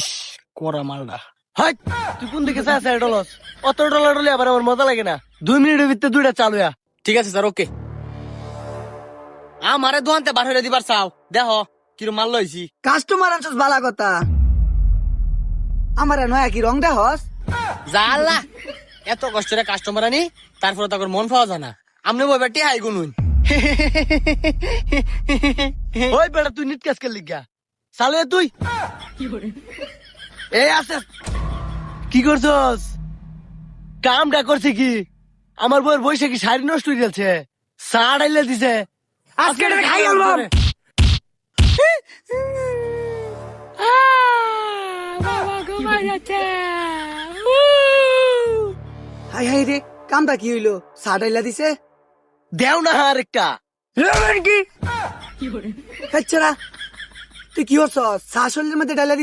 ইস করা মালটা। হাই তুই কোন দিকে চাস ডলস? অত ডলার হলে আবার আমার মজা লাগে না। 2 মিনিটের ভিতরে দুইটা চালু হইয়া। ঠিক আছে স্যার, ওকে। আমারে দোয়ানতে বার হইরে দিবার চাও, দেখো কিরম মাল লইছি। কাস্টমার আনছস বালা কথা, আমার নয়া কি রং দেহস? জালা এত কষ্টের কাস্টমার আনি, তারপরে তখন মন পাওয়া যায় না। আমনে বই বেটি হাই গুনুন। ওই বেটা তুই নিট কাজ করলি গা চালু হইয়া তুই। এই আছে কি করছস? কামটা করছে কি? আমার বউয়ের বৈশা কি শাড়ি নষ্ট হয়ে গেছে, চা ডাইলে দিছে। আজকে এটা খাই আলবাম। হাই হাই রে, কামটা কি হইলো? সাড়াইলা দিছে দেও না আর একটা। কি? আচ্ছা তুই কি হচ্ছ? শাশুড়ির মধ্যে ডাইলা দিছে।